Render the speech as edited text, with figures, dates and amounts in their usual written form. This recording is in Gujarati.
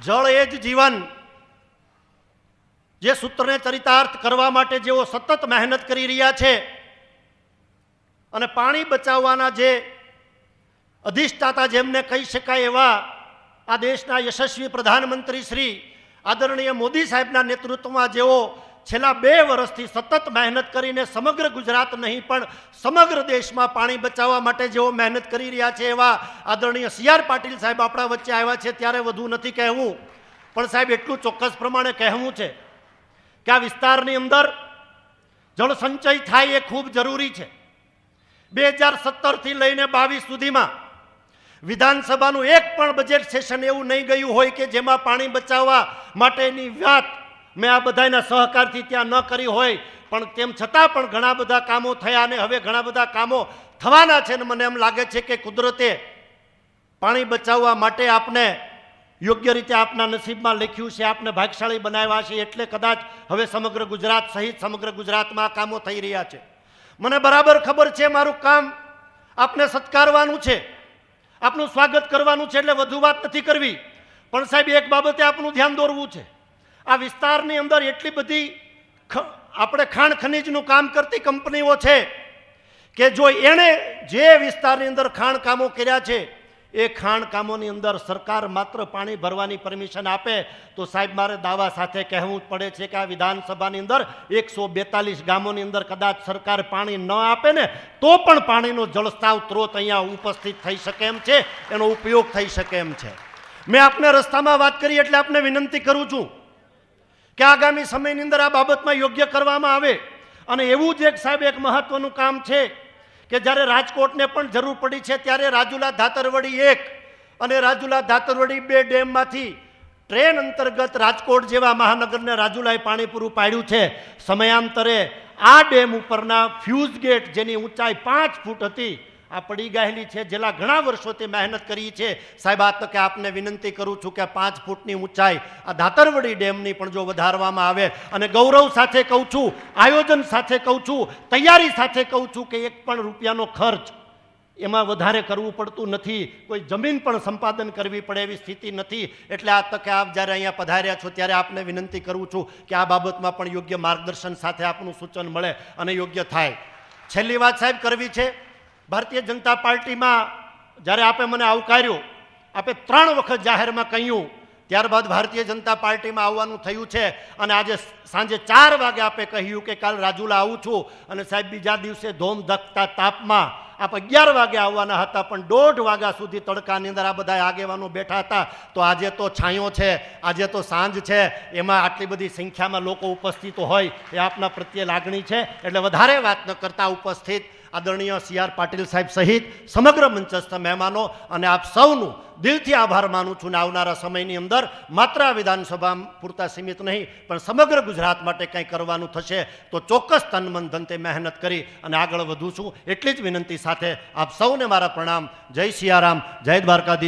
જળ એ જ જીવન જે સૂત્રને ચરિતાર્થ કરવા માટે જેઓ સતત મહેનત કરી રહ્યા છે અને પાણી બચાવવાના જે અધિષ્ઠાતા જેમને કહી શકાય એવા આ દેશના યશસ્વી પ્રધાનમંત્રી શ્રી આદરણીય મોદી સાહેબના નેતૃત્વમાં જેઓ છેલ્લા 2 વર્ષથી સતત મહેનત કરીને સમગ્ર ગુજરાત નહીં પણ સમગ્ર દેશમાં પાણી બચાવવા માટે જેઓ મહેનત કરી રહ્યા છે એવા આદરણીય CR પાટીલ સાહેબ આપણા વચ્ચે આવ્યા છે ત્યારે વધુ નથી કહેવું, પણ સાહેબ એટલું ચોક્કસ પ્રમાણે કહેવું છે કે આ વિસ્તારની અંદર જળ સંચય થાય એ ખૂબ જરૂરી છે. 2017થી લઈને 22 સુધીમાં વિધાનસભાનું એક પણ બજેટ સેશન એવું નહીં ગયું હોય કે જેમાં પાણી બચાવવા માટેની વાત મેં આ બધાના સહકારથી ત્યાં ન કરી હોય, પણ તેમ છતાં પણ ઘણા બધા કામો થયા અને હવે ઘણા બધા કામો થવાના છે. અને મને એમ લાગે છે કે કુદરતે પાણી બચાવવા માટે આપને યોગ્ય રીતે આપના નસીબમાં લખ્યું છે, આપને ભાગ્યશાળી બનાવ્યા છે, એટલે કદાચ હવે સમગ્ર ગુજરાત સહિત સમગ્ર ગુજરાતમાં કામો થઈ રહ્યા છે. મને બરાબર ખબર છે મારું કામ આપને સત્કારવાનું છે, આપનું સ્વાગત કરવાનું છે, એટલે વધુ વાત નથી કરવી. પણ સાહેબ એક બાબતે આપનું ધ્યાન દોરવું છે. આ વિસ્તારની અંદર એટલી બધી આપણે ખાણ ખનીજનું કામ કરતી કંપનીઓ છે કે જો એણે જે વિસ્તારની અંદર ખાણ કામો કર્યા છે એ ખાણ કામોની અંદર સરકાર માત્ર પાણી ભરવાની પરમિશન આપે તો સાહેબ મારે દાવા સાથે કહેવું પડે છે કે આ વિધાનસભાની અંદર 142 ગામોની અંદર કદાચ સરકાર પાણી ન આપે ને તો પણ પાણીનો જળસ્તાવ સ્ત્રોત અહીંયા ઉપસ્થિત થઈ શકે એમ છે, એનો ઉપયોગ થઈ શકે એમ છે. મેં આપને રસ્તામાં વાત કરી એટલે આપને વિનંતી કરું છું કે આગામી સમયની અંદર આ બાબતમાં યોગ્ય કરવામાં આવે. અને એવું જ એક સાહેબ એક મહત્વનું કામ છે કે જ્યારે રાજકોટને પણ જરૂર પડી છે ત્યારે રાજુલા ધાતરવડી 1 અને રાજુલા ધાતરવડી 2 ડેમમાંથી ટ્રેન અંતર્ગત રાજકોટ જેવા મહાનગરને રાજુલાએ પાણી પૂરું પાડ્યું છે. સમયાંતરે આ ડેમ ઉપરના ફ્યુઝ ગેટ જેની ઊંચાઈ 5 ફૂટ હતી આ પડી ગયેલી છે, જેલા ઘણા વર્ષોથી મહેનત કરી છે. સાહેબ આ તકે આપને વિનંતી કરું છું કે 5 ફૂટની ઊંચાઈ આ ધાતરવડી ડેમની પણ જો વધારવામાં આવે, અને ગૌરવ સાથે કહું છું, આયોજન સાથે કહું છું, તૈયારી સાથે કહું છું કે 1 પણ રૂપિયાનો ખર્ચ એમાં વધારે કરવું પડતું નથી, કોઈ જમીન પણ સંપાદન કરવી પડે એવી સ્થિતિ નથી. એટલે આ તકે આપ જ્યારે અહીંયા પધાર્યા છો ત્યારે આપને વિનંતી કરું છું કે આ બાબતમાં પણ યોગ્ય માર્ગદર્શન સાથે આપનું સૂચન મળે અને યોગ્ય થાય. છેલ્લી વાત સાહેબ કરવી છે. ભારતીય જનતા પાર્ટીમાં જ્યારે આપે મને આવકાર્યો, આપે 3 વખત જાહેરમાં કહ્યું, ત્યારબાદ ભારતીય જનતા પાર્ટીમાં આવવાનું થયું છે. અને આજે સાંજે 4 વાગે આપે કહ્યું કે કાલ રાજુલા આવું છું, અને સાહેબ બીજા દિવસે ધોમ ધકતા તાપમાં આપ 11 વાગે આવવાના હતા, પણ 1:30 વાગ્યા સુધી તડકાની અંદર આ બધા આગેવાનો બેઠા હતા. તો આજે તો છાંયો છે, આજે તો સાંજ છે, એમાં આટલી બધી સંખ્યામાં લોકો ઉપસ્થિત હોય એ આપના પ્રત્યે લાગણી છે. એટલે વધારે વાત ન કરતા ઉપસ્થિત આદરણીય CR પાટીલ સાહેબ સહિત સમગ્ર મંચસ્થ મહેમાનો અને આપ સૌનું દિલથી આભાર માનું છું. ને આવનારા સમયની અંદર માત્ર આ વિધાનસભા પૂરતા સીમિત નહીં પણ સમગ્ર ગુજરાત માટે કંઈ કરવાનું થશે તો ચોક્કસ તન મન ધનતે મહેનત કરી અને આગળ વધું છું. એટલી જ વિનંતી સાથે આપ સૌને મારા પ્રણામ. જય સિયારામ, જય દ્વારકાધીશ.